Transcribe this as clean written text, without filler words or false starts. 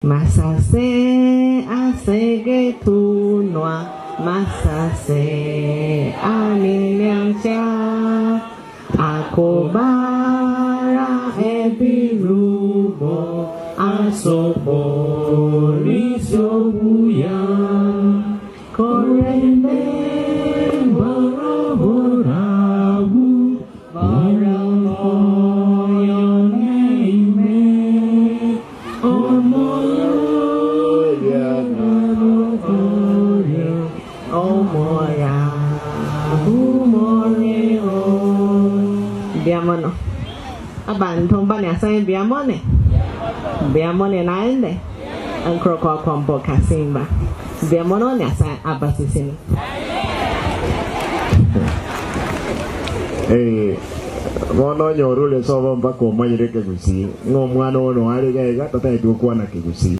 Masase asege tunwa masase aniliangcha akobara ebirubo asopori sobuya korende boroborabu baramoyoneme Biamono. Aban thong ban ya sai biamone. Biamone naende. Angkro ko kompo kasimba. Biamono ya sai abasisini. Ngono nyoru le sobo mpako mayire ke gusi. Ngomwano no ari ga ta tu kwa na ke gusi.